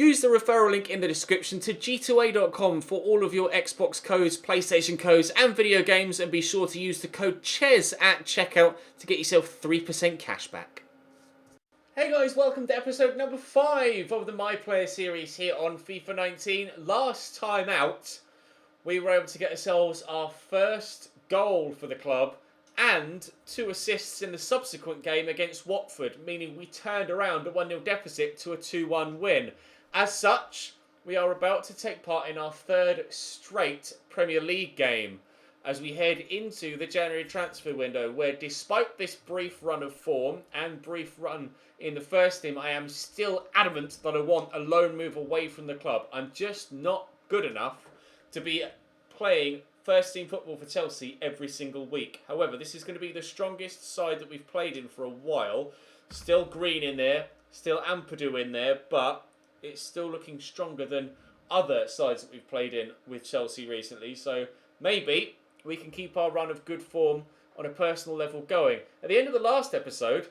Use the referral link in the description to g2a.com for all of your Xbox codes, PlayStation codes and video games, and be sure to use the code CHES at checkout to get yourself 3% cash back. Hey guys, welcome to episode number 5 of the My Player series here on FIFA 19. Last time out, we were able to get ourselves our first goal for the club and 2 assists in the subsequent game against Watford, meaning we turned around a 1-0 deficit to a 2-1 win. As such, we are about to take part in our 3rd straight Premier League game as we head into the January transfer window, where despite this brief run of form and brief run in the first team, I am still adamant that I want a loan move away from the club. I'm just not good enough to be playing first team football for Chelsea every single week. However, this is going to be the strongest side that we've played in for a while. Still Green in there, still Ampadu in there, but it's still looking stronger than other sides that we've played in with Chelsea recently. So maybe we can keep our run of good form on a personal level going. At the end of the last episode,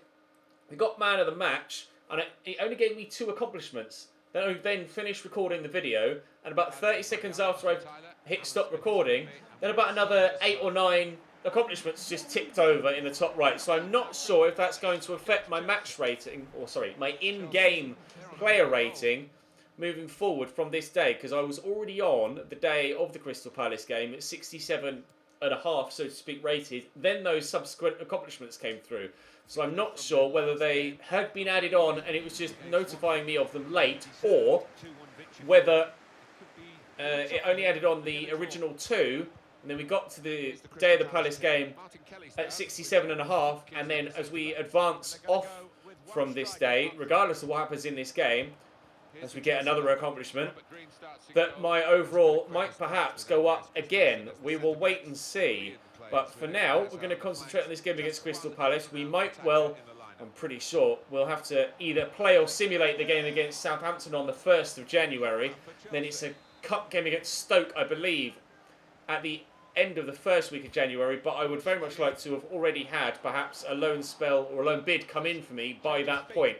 we got man of the match, and it only gave me 2 accomplishments. Then I finished recording the video, and about 30 seconds after I hit stop recording, then about another 8 or 9 accomplishments just ticked over in the top right. So I'm not sure if that's going to affect my match rating, or sorry, my in-game player rating moving forward from this day, because I was already on the day of the Crystal Palace game at 67.5, so to speak, rated. Then those subsequent accomplishments came through. So I'm not sure whether they had been added on and it was just notifying me of them late, or whether it only added on the original 2, and then we got to the day of the Palace game at 67.5, and then as we advance off from this day, regardless of what happens in this game, as we get another accomplishment, that my overall might perhaps go up again. We will wait and see. But for now, we're going to concentrate on this game against Crystal Palace. We might well, I'm pretty sure, we'll have to either play or simulate the game against Southampton on the 1st of January. Then it's a cup game against Stoke, I believe, at the end of the first week of January. But I would very much like to have already had perhaps a loan spell or a loan bid come in for me by that point.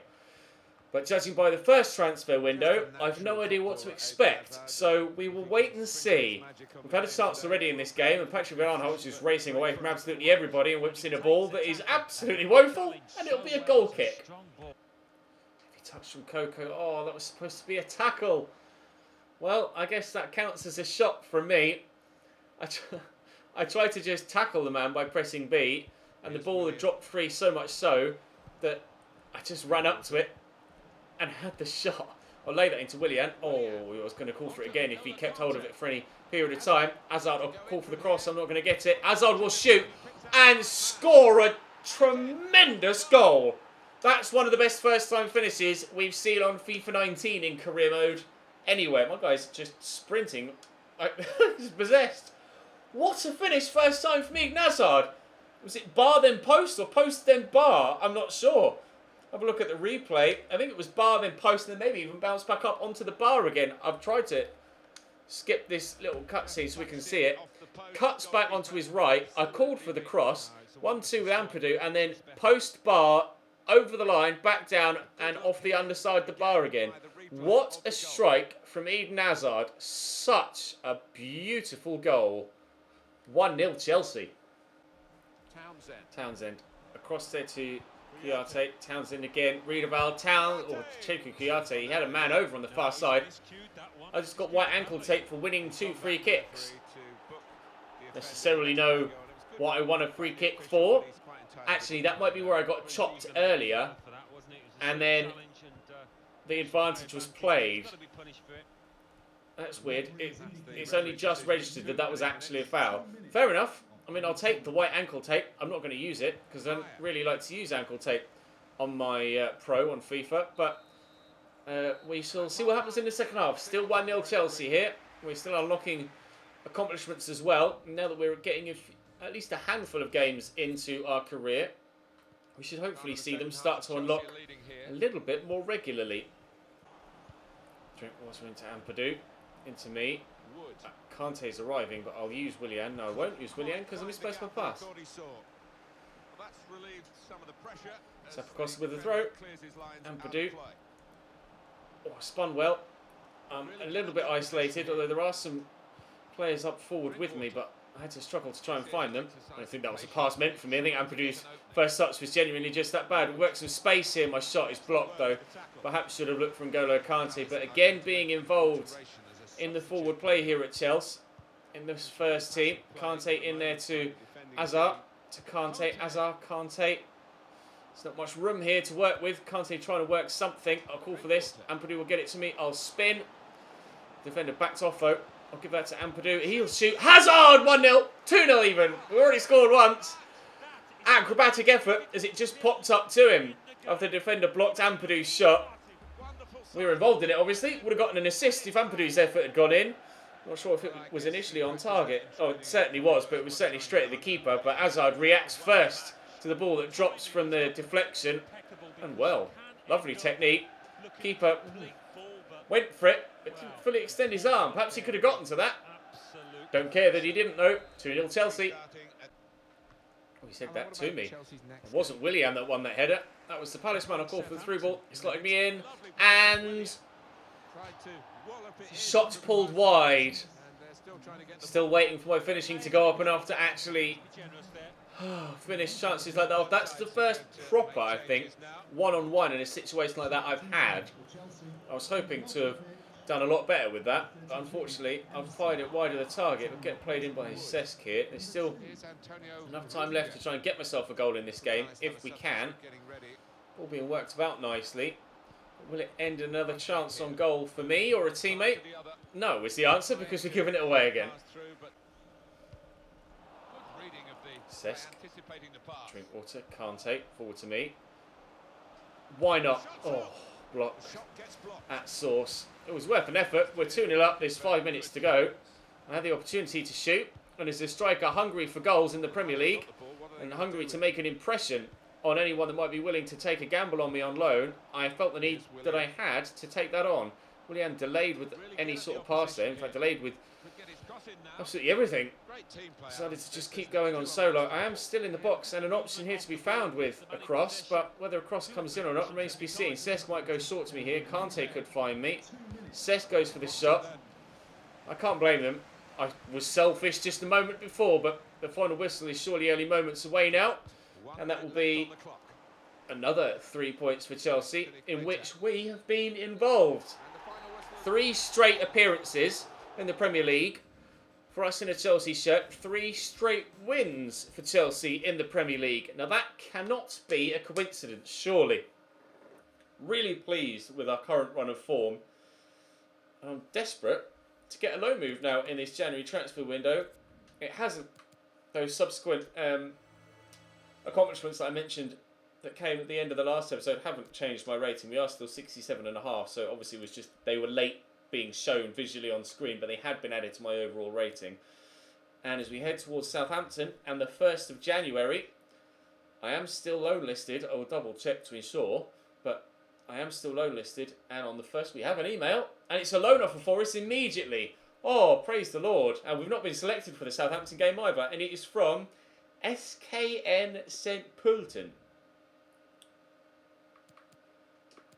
But judging by the first transfer window, I've no idea what to expect. So we will wait and see. We've had a chance already in this game, and Patrick Van just racing away from absolutely everybody and whips in a ball that is absolutely woeful, and it'll be a goal kick. Heavy touch from Coco. Oh, that was supposed to be a tackle. Well, I guess that counts as a shot from me. I tried to just tackle the man by pressing B, and the ball had dropped free so much so that I just ran up to it and had the shot. I'll lay that into Willian. Oh, I was going to call for it again if he kept hold of it for any period of time. Hazard will call for the cross. I'm not going to get it. Hazard will shoot and score a tremendous goal. That's one of the best first-time finishes we've seen on FIFA 19 in career mode anywhere. My guy's just sprinting. He's possessed. What a finish first time for me, Hazard. Was it bar then post or post then bar? I'm not sure. Have a look at the replay. I think it was bar then post and then maybe even bounce back up onto the bar again. I've tried to skip this little cutscene so we can see it. Cuts back onto his right. I called for the cross. 1-2 with Ampadu, and then post bar over the line, back down and off the underside of the bar again. What a strike from Eden Hazard. Such a beautiful goal. 1-0 Chelsea. Townsend. Across there to Kouyaté, Townsend again, Riedewald, or Cheku Kouyaté. He had a man over on the far side. I just got white ankle tape for winning 2 free kicks. Necessarily know what I won a free kick for. Actually, that might be where I got chopped earlier, and then the advantage was played. That's weird. It's only just registered that that was actually a foul. Fair enough. I mean, I'll take the white ankle tape. I'm not going to use it because I don't really like to use ankle tape on my Pro on FIFA. But we shall see what happens in the second half. Still 1-0 Chelsea here. We're still unlocking accomplishments as well. Now that we're getting at least a handful of games into our career, we should hopefully see them start to unlock a little bit more regularly. Drink water into Ampadu, into me. Kante's arriving, but I'll use Willian. No, I won't use Willian because I misplaced my pass. Step across with the throw. Ampadu. Oh, spun well. I'm a little bit isolated, although there are some players up forward with me, but I had to struggle to try and find them. I don't think that was a pass meant for me. I think Ampadu's first touch was genuinely just that bad. We worked some space here. My shot is blocked, though. Perhaps should have looked for N'Golo Kante. But again, being involved in the forward play here at Chelsea, in this first team. Kante in there to Azar. To Kante. Azar, Kante. There's not much room here to work with. Kante trying to work something. I'll call for this. Ampadu will get it to me. I'll spin. Defender backed off, though. I'll give that to Ampadu. He'll shoot. Hazard! 1-0. 2-0 even. We've already scored once. Acrobatic effort as it just popped up to him after the defender blocked Ampadu's shot. We were involved in it, obviously. Would have gotten an assist if Ampadu's effort had gone in. Not sure if it was initially on target. Oh, it certainly was, but it was certainly straight at the keeper. But Hazard reacts first to the ball that drops from the deflection. And well, lovely technique. Keeper went for it, but didn't fully extend his arm. Perhaps he could have gotten to that. Don't care that he didn't, though. 2-0 Chelsea. Oh, he said that to me. It wasn't Willian that won that header. That was the Palace man. I called for the through ball. He slotted me in. And shot pulled wide. Still waiting for my finishing to go up enough to actually finish chances like that. That's the first proper, I think, one-on-one in a situation like that I've had. I was hoping to have done a lot better with that. But unfortunately, I've fired it wide of the target. It'll get played in by Cesc here. There's still enough time left to try and get myself a goal in this game, if we can. All being worked about nicely. Will it end another chance on goal for me or a teammate? No, is the answer, because we're giving it away again. Cesc. Drink water. Kante. Forward to me. Why not? Oh, block. At source. It was worth an effort. We're 2-0 up. There's 5 minutes to go. I had the opportunity to shoot. And as a striker hungry for goals in the Premier League and hungry to make an impression on anyone that might be willing to take a gamble on me on loan, I felt the need that I had to take that on. Willian delayed with any sort of pass there. In fact, delayed with absolutely everything. Decided to just keep going on solo. I am still in the box and an option here to be found with a cross, but whether a cross comes in or not remains to be seen. Cesc might go short to me here. Kante could find me. Cesc goes for the shot. I can't blame them. I was selfish just a moment before, but the final whistle is surely early moments away now. And that will be another 3 points for Chelsea, in which we have been involved. 3 straight appearances in the Premier League for us in a Chelsea shirt. 3 straight wins for Chelsea in the Premier League. Now that cannot be a coincidence, surely. Really pleased with our current run of form. I'm desperate to get a loan move now in this January transfer window. It hasn't. Those subsequent accomplishments that I mentioned that came at the end of the last episode haven't changed my rating. We are still 67.5, so obviously it was just they were late being shown visually on screen, but they had been added to my overall rating. And as we head towards Southampton and the 1st of January, I am still loan listed. I will double check to ensure, but I am still loan listed. And on the 1st we have an email, and it's a loan offer for us immediately. Oh, praise the Lord. And we've not been selected for the Southampton game either, and it is from SKN St. Poulton.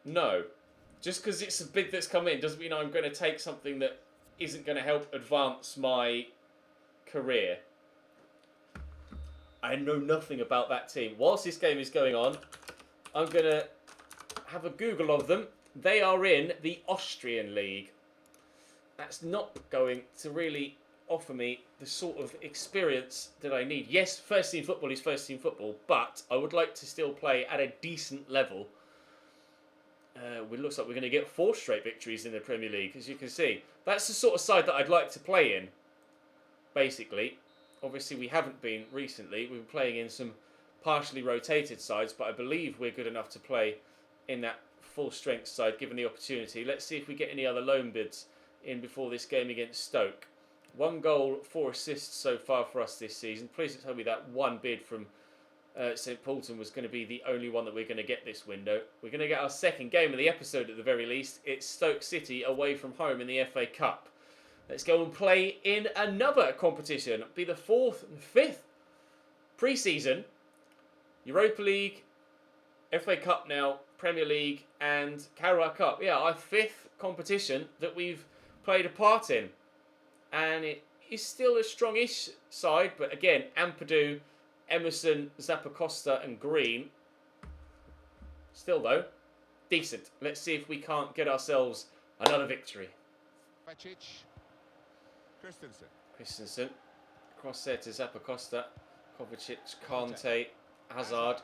No. Just because it's a bid that's come in doesn't mean I'm going to take something that isn't going to help advance my career. I know nothing about that team. Whilst this game is going on, I'm going to have a Google of them. They are in the Austrian League. That's not going to really offer me the sort of experience that I need. Yes, first team football is first team football, but I would like to still play at a decent level. It looks like we're going to get 4 straight victories in the Premier League, as you can see. That's the sort of side that I'd like to play in, basically. Obviously, we haven't been recently. We've been playing in some partially rotated sides, but I believe we're good enough to play in that full-strength side, given the opportunity. Let's see if we get any other loan bids in before this game against Stoke. 1 goal, 4 assists so far for us this season. Please tell me that 1 bid from St. Poulton was going to be the only one that we're going to get this window. We're going to get our 2nd game of the episode at the very least. It's Stoke City away from home in the FA Cup. Let's go and play in another competition. It'll be the 4th and 5th pre-season. Europa League, FA Cup now, Premier League and Carabao Cup. Yeah, our 5th competition that we've played a part in. And it is still a strong-ish side, but again, Ampadu, Emerson, Zappacosta and Green. Still though, decent. Let's see if we can't get ourselves another victory. Christensen. Cross there to Zappacosta. Kovacic, Kante, Hazard.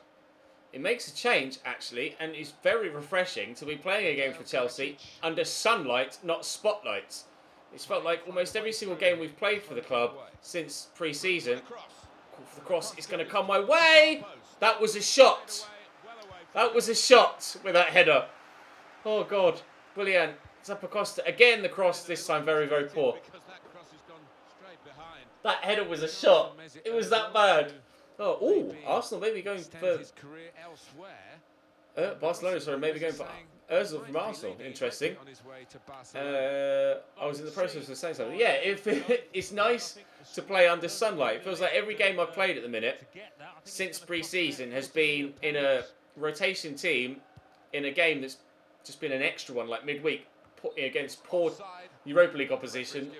It makes a change, actually, and it's very refreshing to be playing a game for Chelsea under sunlight, not spotlights. It's felt like almost every single game we've played for the club since pre-season. Call for the cross, it's going to come my way! That was a shot! That was a shot with that header. Oh, God. Brilliant. Zappacosta, again the cross, this time very, very poor. That header was a shot. It was that bad. Oh, ooh, Arsenal maybe going for... Barcelona, sorry, maybe going for Ozil from Arsenal. Interesting. I was in the process of saying something. Yeah, it's nice to play under sunlight. It feels like every game I've played at the minute, since pre-season, has been in a rotation team, in a game that's just been an extra one, like midweek, against poor Europa League opposition,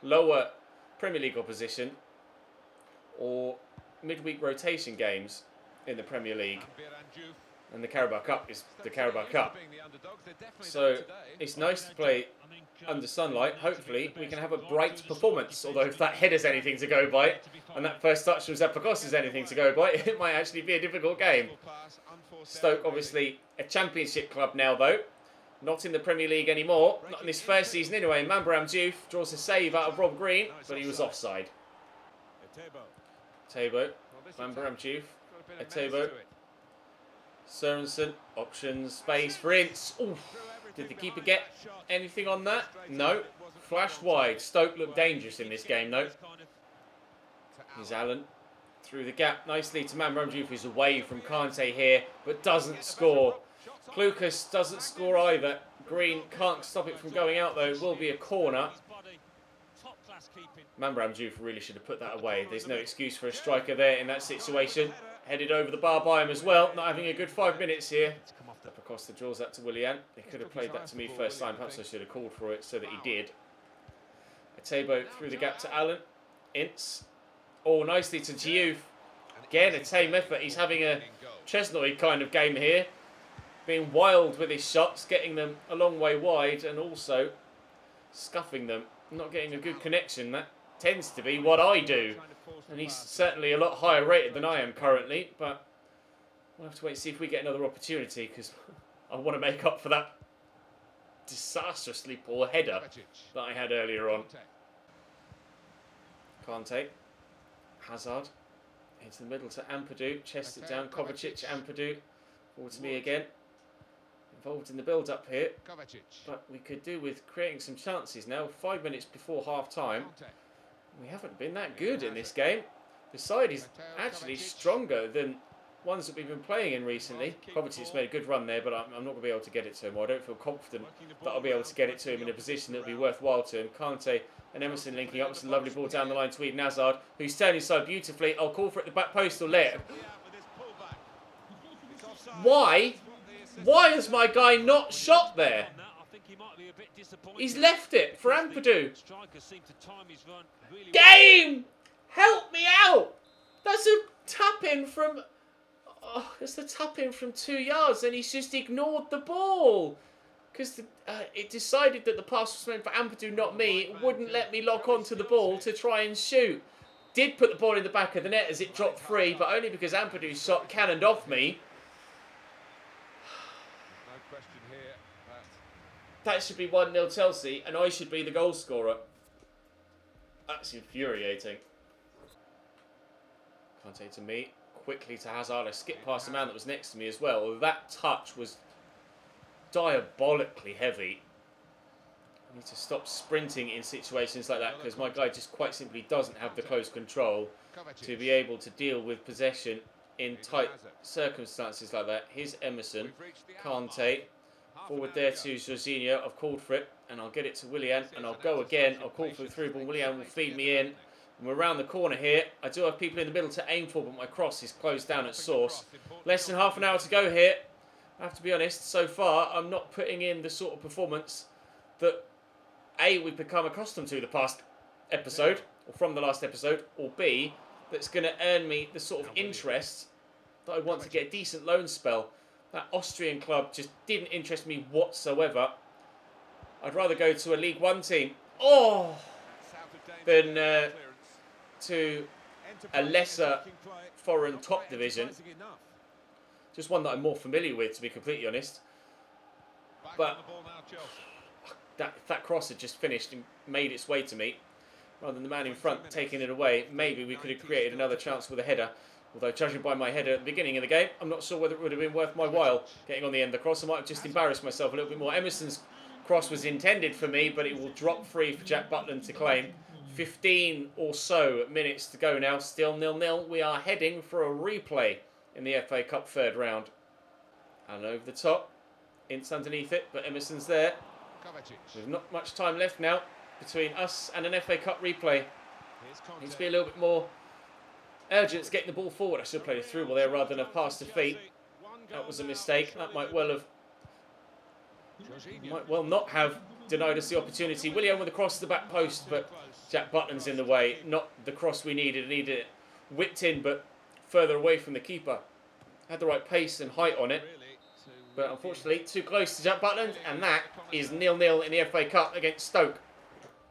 lower Premier League opposition, or midweek rotation games in the Premier League. And the Carabao Cup is the Carabao Cup. So it's nice to play under sunlight. Hopefully we can have a bright performance. Although if that header's anything to go by, and that first touch from Zappacosta is anything to go by, it might actually be a difficult game. Stoke, obviously a championship club now though. Not in the Premier League anymore. Not in this first season anyway. Mambaram Diouf draws a save out of Rob Green, but he was offside. Tabo. Mambaram Diouf. Tabo. Sørensen, options, space for Ince. Oof. Did the keeper get anything on that? No. Flashed wide. Stoke looked dangerous in this game, though. Here's Allen. Through the gap nicely to Mambaram Diouf, who's away from Kante here, but doesn't score. Klukas doesn't score either. Green can't stop it from going out, though. It will be a corner. Mambaram Diouf really should have put that away. There's no excuse for a striker there in that situation. Headed over the bar by him as well. Not having a good 5 minutes here. Costa draws that to Willian. He could have played that to me first time. Perhaps I should have called for it so that he did. Etebo through the gap to Allen. Ince. Oh, nicely to Diouf. Again, a tame effort. He's having a Chesnoy kind of game here. Being wild with his shots. Getting them a long way wide and also scuffing them. Not getting a good connection. That tends to be what I do. And he's certainly a lot higher rated than I am currently, but we'll have to wait and see if we get another opportunity, because I want to make up for that disastrously poor header that I had earlier on. Kante. Hazard. Into the middle to Ampadu. Chest it down. Kovacic, Ampadu. Forward to me again. Involved in the build-up here. But we could do with creating some chances now. 5 minutes before half-time. We haven't been that good in this game. The side is actually stronger than ones that we've been playing in recently. Kovacic's made a good run there, but I'm not going to be able to get it to him. Or I don't feel confident that I'll be able to get it to him in a position that will be worthwhile to him. Kante and Emerson linking up. It's a lovely ball down the line to Eden Hazard, who's turning inside beautifully. I'll call for it at the back post or let. Why? Why has my guy not shot there? He's left it for Ampadu. Game! Help me out! That's a tap-in from... Oh, it's a tap-in from 2 yards and he's just ignored the ball. Because it decided that the pass was meant for Ampadu, not me. It wouldn't let me lock onto the ball to try and shoot. Did put the ball in the back of the net as it dropped free, but only because Ampadu's shot cannoned off me. That should be 1-0 Chelsea, and I should be the goal scorer. That's infuriating. Kante to me. Quickly to Hazard. I skipped past the man that was next to me as well. That touch was diabolically heavy. I need to stop sprinting in situations like that because my guy just quite simply doesn't have the close control to be able to deal with possession in tight circumstances like that. Here's Emerson. Kante. Forward there to Jorginho. I've called for it and I'll get it to Willian and I'll go again. I'll call for the through ball. Willian will feed me in. And we're around the corner here. I do have people in the middle to aim for, but my cross is closed down at source. Less than half an hour to go here. I have to be honest, so far I'm not putting in the sort of performance that A, we've become accustomed to the past episode, or from the last episode, or B, that's going to earn me the sort of interest that I want to get a decent loan spell. That Austrian club just didn't interest me whatsoever. I'd rather go to a League One team, than to a lesser foreign top division. Just one that I'm more familiar with, to be completely honest. But that cross had just finished and made its way to me. Rather than the man in front taking it away, maybe we could have created another chance with a header. Although, judging by my header at the beginning of the game, I'm not sure whether it would have been worth my while getting on the end of the cross. I might have just embarrassed myself a little bit more. Emerson's cross was intended for me, but it will drop free for Jack Butland to claim. 15 or so minutes to go now. Still 0-0. We are heading for a replay in the FA Cup third round. And over the top. Ince underneath it, but Emerson's there. There's not much time left now between us and an FA Cup replay. Needs to be a little bit more urgent getting the ball forward. I should have played a through ball there rather than a pass to feet. That was a mistake. That might well not have denied us the opportunity. William with a cross to the back post, but Jack Butland's in the way. Not the cross we needed. Needed it whipped in, but further away from the keeper. Had the right pace and height on it. But unfortunately, too close to Jack Butland, and that is 0-0 in the FA Cup against Stoke.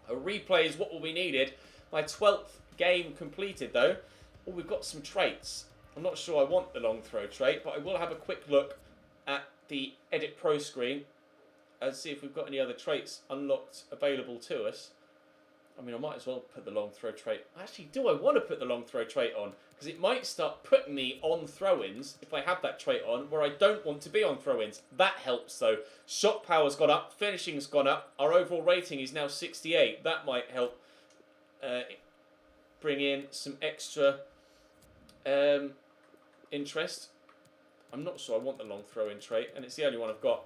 A replay is what will be needed. My 12th game completed, though. Oh, we've got some traits. I'm not sure I want the long throw trait, but I will have a quick look at the Edit Pro screen and see if we've got any other traits unlocked available to us. I mean, I might as well put the long throw trait. Actually, do I want to put the long throw trait on? Because it might start putting me on throw-ins if I have that trait on where I don't want to be on throw-ins. That helps, though. Shot power's gone up. Finishing's gone up. Our overall rating is now 68. That might help bring in some extra interest. I'm not sure I want the long throw-in trait, and it's the only one I've got.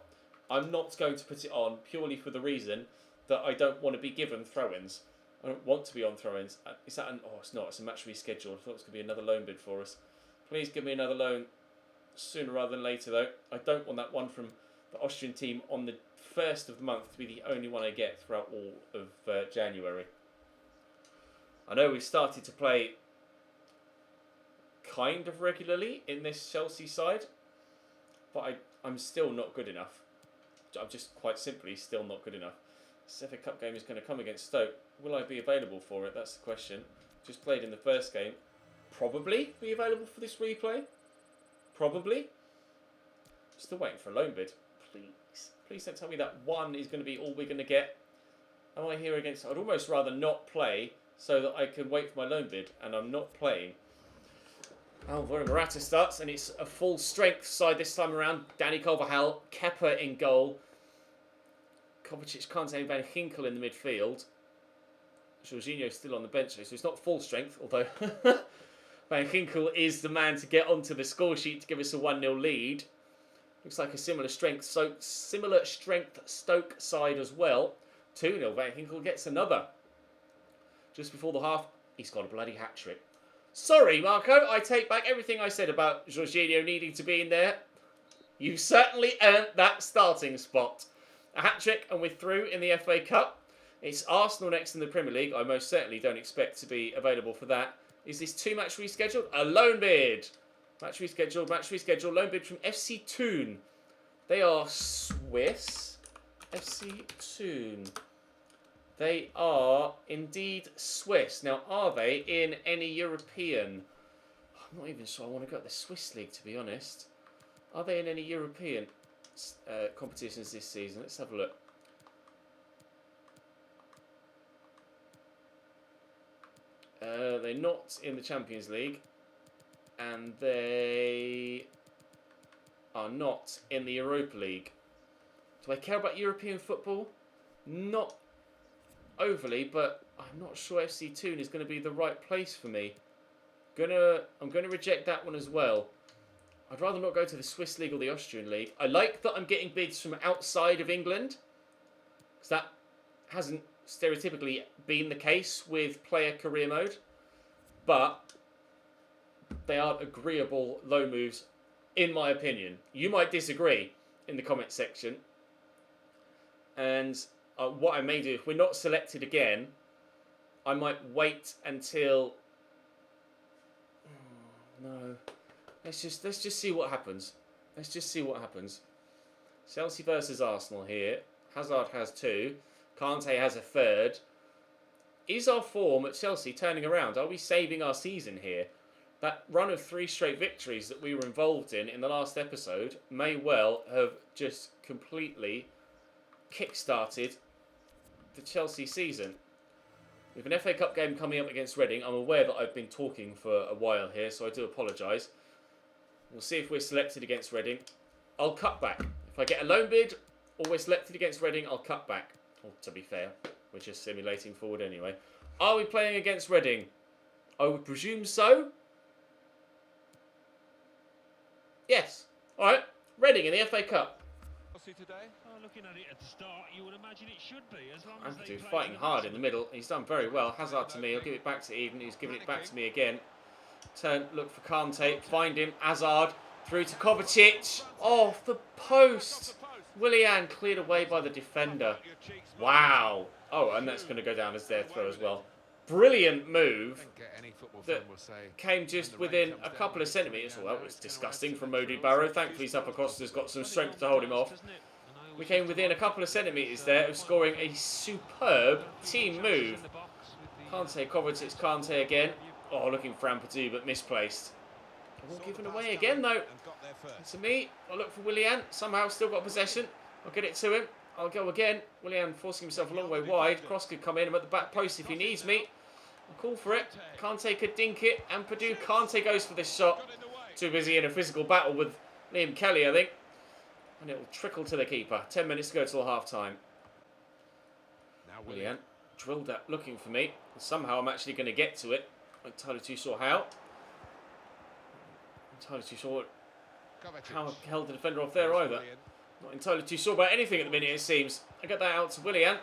I'm not going to put it on purely for the reason that I don't want to be given throw-ins. I don't want to be on throw-ins. Is that an... Oh, it's not. It's a match rescheduled. I thought it was going to be another loan bid for us. Please give me another loan sooner rather than later, though. I don't want that one from the Austrian team on the 1st of the month to be the only one I get throughout all of January. I know we've started to play kind of regularly in this Chelsea side, but I'm still not good enough. I'm just quite simply still not good enough. This FA Cup game is going to come against Stoke. Will I be available for it? That's the question. Just played in the first game. Probably be available for this replay. Probably. Still waiting for a loan bid. Please. Please don't tell me that one is going to be all we're going to get. Am I here against... I'd almost rather not play so that I can wait for my loan bid. And I'm not playing. Alvaro Morata starts, and it's a full strength side this time around. Danny Carvajal, Kepa in goal. Kovacic, Kante and Van Ginkel in the midfield. Jorginho's still on the bench, so it's not full strength, although Van Ginkel is the man to get onto the score sheet to give us a 1-0 lead. Looks like a similar strength Stoke side as well. 2-0, Van Ginkel gets another. Just before the half, he's got a bloody hat-trick. Sorry, Marco, I take back everything I said about Jorginho needing to be in there. You certainly earned that starting spot. A hat-trick and we're through in the FA Cup. It's Arsenal next in the Premier League. I most certainly don't expect to be available for that. Is this 2 match rescheduled? A loan bid. Match rescheduled. Loan bid from FC Thun. They are Swiss. FC Thun. They are indeed Swiss. Now, are they in any European? I'm not even sure I want to go to the Swiss League, to be honest. Are they in any European competitions this season? Let's have a look. They're not in the Champions League, and they are not in the Europa League. Do I care about European football? Not overly, but I'm not sure FC Thun is going to be the right place for me. I'm going to reject that one as well. I'd rather not go to the Swiss League or the Austrian League. I like that I'm getting bids from outside of England, because that hasn't stereotypically been the case with player career mode, but they aren't agreeable low moves, in my opinion. You might disagree in the comment section, and what I may do, if we're not selected again, I might wait until... no. Let's just see what happens. Let's just see what happens. Chelsea versus Arsenal here. Hazard has 2. Kante has a 3rd. Is our form at Chelsea turning around? Are we saving our season here? That run of 3 straight victories that we were involved in the last episode may well have just completely kick-started the Chelsea season. We have an FA Cup game coming up against Reading. I'm aware that I've been talking for a while here, so I do apologise. We'll see if we're selected against Reading. I'll cut back. If I get a loan bid or we're selected against Reading, I'll cut back. Well, to be fair, we're just simulating forward anyway. Are we playing against Reading? I would presume so. Yes. All right. Reading in the FA Cup. Looking at it at the start, you would imagine it should be. As long as they fighting hard in the middle. He's done very well. Hazard to me. He'll give it back to Eden. He's giving it back to me again. Turn, look for Kante. Find him. Hazard through to Kovacic. Off the post. Willian cleared away by the defender. Wow. Oh, and that's going to go down as their throw as well. Brilliant move that came just within a couple of centimetres. Well, that was disgusting from Modou Barrow. Thankfully, Zappacosta's got some strength to hold him off. We came within a couple of centimetres there of scoring a superb team move. Kante, Kovacic, Kante again. Oh, looking for Ampadu, but misplaced. All given away again, though. To me, I'll look for Willian. Somehow still got possession. I'll get it to him. I'll go again. Willian forcing himself a long way wide. Cross could come in. I'm at the back post if he needs me. I'll call for it. Kante could dink it. Ampadu. Kante goes for this shot. Too busy in a physical battle with Liam Kelly, I think. And it'll trickle to the keeper. 10 minutes to go till half-time. Now Willian drilled that, looking for me. And somehow I'm actually going to get to it. I'm entirely too sure how. Entirely too sure how I held the defender off there either. Not entirely too sure about anything at the minute, it seems. I get that out to Willian.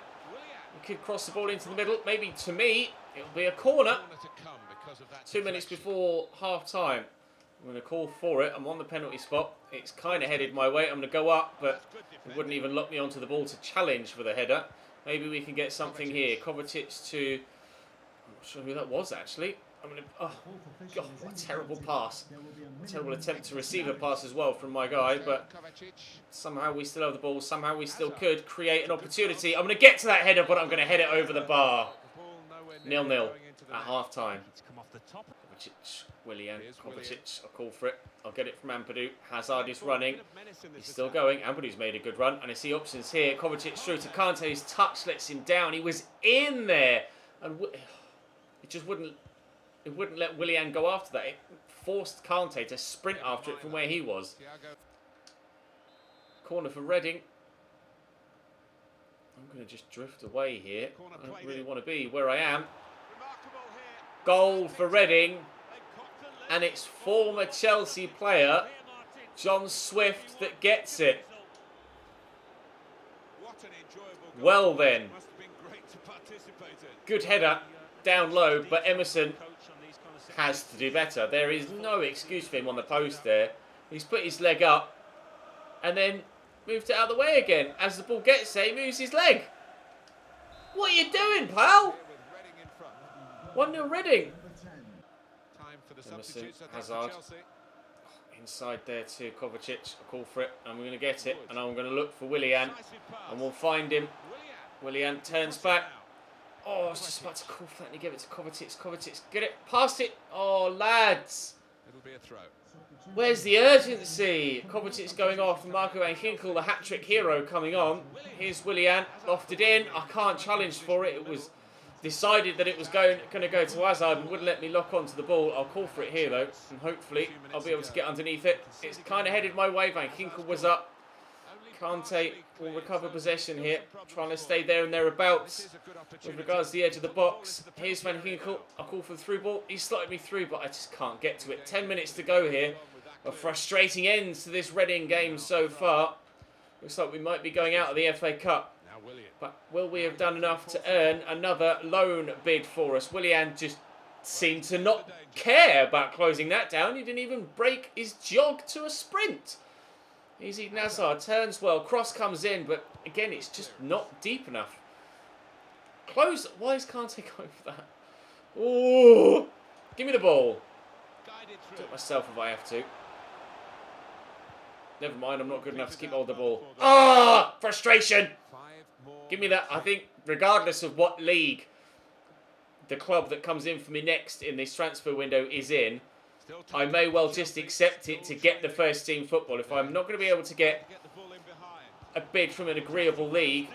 He could cross the ball into the middle. Maybe to me, it'll be a corner. 2 minutes before half-time. I'm going to call for it. I'm on the penalty spot. It's kind of headed my way. I'm going to go up, but it wouldn't even lock me onto the ball to challenge for the header. Maybe we can get something here. Kovacic to... I'm not sure who that was, actually. I'm going to... oh, God, what a terrible pass. A terrible attempt to receive a pass as well from my guy, but somehow we still have the ball. Somehow we still could create an opportunity. I'm going to get to that header, but I'm going to head it over the bar. 0-0 at half-time. Kovacic, Willian, Kovacic, I'll call for it. I'll get it from Ampadu. Hazard is running. He's still going. Ampadu's made a good run. And I see options here. Kovacic through to Kante. His touch lets him down. He was in there. And it just wouldn't let Willian go after that. It forced Kante to sprint after it from where he was. Corner for Reading. I'm going to just drift away here. I don't really want to be where I am. Goal for Reading. And it's former Chelsea player John Swift that gets it. Well then. Good header down low, but Emerson has to do better. There is no excuse for him on the post there. He's put his leg up and then moved it out of the way again. As the ball gets there, he moves his leg. What are you doing, pal? 1-0 Reading. Emerson, Hazard. Inside there to Kovacic. I'll call for it. I'm going to get it. And I'm going to look for Willian. And we'll find him. Willian turns back. Oh, I was just about to call for that and give it to Kovacic. Kovacic, get it. Past it. Oh, lads. It'll be a throw. Where's the urgency? Kovacic going off and Marco Van Ginkel, the hat-trick hero, coming on. Here's Willian. Lofted in. I can't challenge for it. It was decided that it was going to go to Hazard and wouldn't let me lock onto the ball. I'll call for it here though, and hopefully I'll be able to get underneath it. It's kind of headed my way. Van Ginkel was up. Kante will recover possession here, trying to stay there and thereabouts with regards to the edge of the box. Here's Van Ginkel. I'll call for the through ball. He slotted me through, but I just can't get to it. 10 minutes to go here. A frustrating end to this Reading game so far. Looks like we might be going out of the FA Cup. But will we have done enough to earn another loan bid for us? Willian just seemed to not care about closing that down. He didn't even break his jog to a sprint. Easy Hazard turns well. Cross comes in, but again, it's just not deep enough. Close. Why can't I go for that? Ooh. Give me the ball. Do it myself if I have to. Never mind, I'm not good enough to keep hold of the ball. Ah! Frustration! Give me that. I think, regardless of what league the club that comes in for me next in this transfer window is in, I may well just accept it to get the first team football. If I'm not going to be able to get a bid from an agreeable league,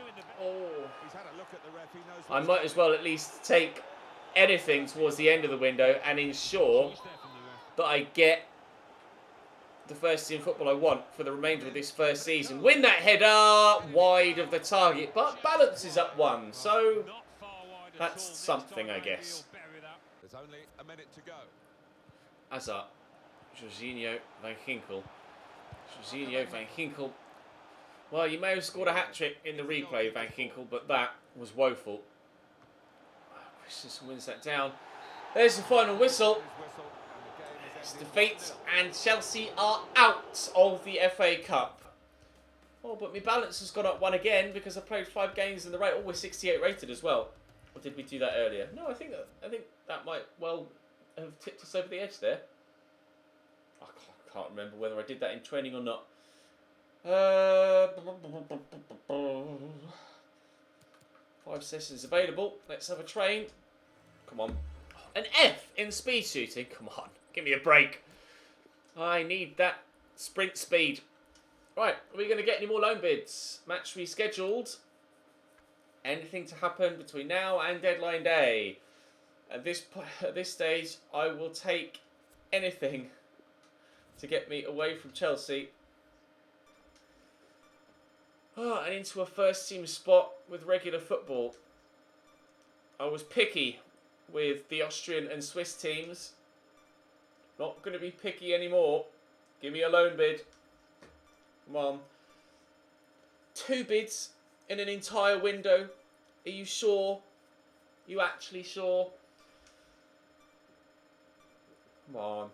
I might as well at least take anything towards the end of the window and ensure that I get the first team football I want for the remainder of this first season. Win that header wide of the target, but balance is up 1, so that's something, I guess. There's only a minute to go. Hazard, Jorginho, Van Ginkel. Jorginho, Van Ginkel. Well, you may have scored a hat-trick in the replay, Van Ginkel, but that was woeful. Christensen wins that down. There's the final whistle. It's defeat, and Chelsea are out of the FA Cup. Oh, but my balance has gone up 1 again because I played 5 games in the rate. Oh, we're 68 rated as well. Or did we do that earlier? No, I think that might well have tipped us over the edge there. I can't remember whether I did that in training or not. 5 sessions available. Let's have a train. Come on. An F in speed shooting. Come on. Give me a break. I need that sprint speed. Right. Are we going to get any more loan bids? Match rescheduled. Anything to happen between now and deadline day? At this stage, I will take anything to get me away from Chelsea. Oh, and into a first team spot with regular football. I was picky with the Austrian and Swiss teams. Not going to be picky anymore. Give me a loan bid. Come on. 2 bids in an entire window. Are you sure? You actually sure? Come on.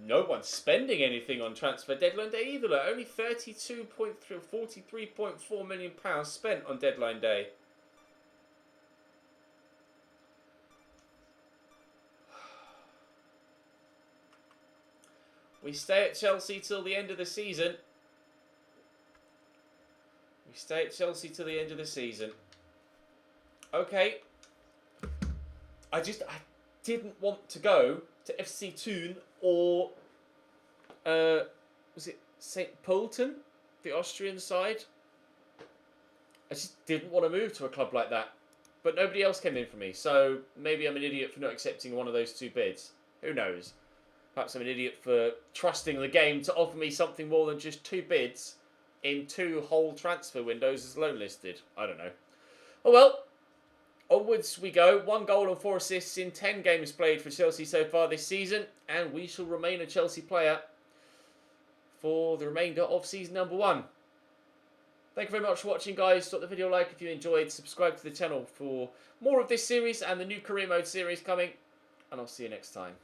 No one's spending anything on transfer deadline day either. Look, only £43.4 million spent on deadline day. We stay at Chelsea till the end of the season. We stay at Chelsea till the end of the season. Okay. I didn't want to go to FC Thun or was it St. Pölten, the Austrian side? I just didn't want to move to a club like that. But nobody else came in for me, so maybe I'm an idiot for not accepting one of those 2 bids. Who knows? Perhaps I'm an idiot for trusting the game to offer me something more than just 2 bids in 2 whole transfer windows as loan listed. I don't know. Oh well. Onwards we go. 1 goal and 4 assists in 10 games played for Chelsea so far this season. And we shall remain a Chelsea player for the remainder of season number 1. Thank you very much for watching, guys. Drop the video a like if you enjoyed. Subscribe to the channel for more of this series and the new career mode series coming. And I'll see you next time.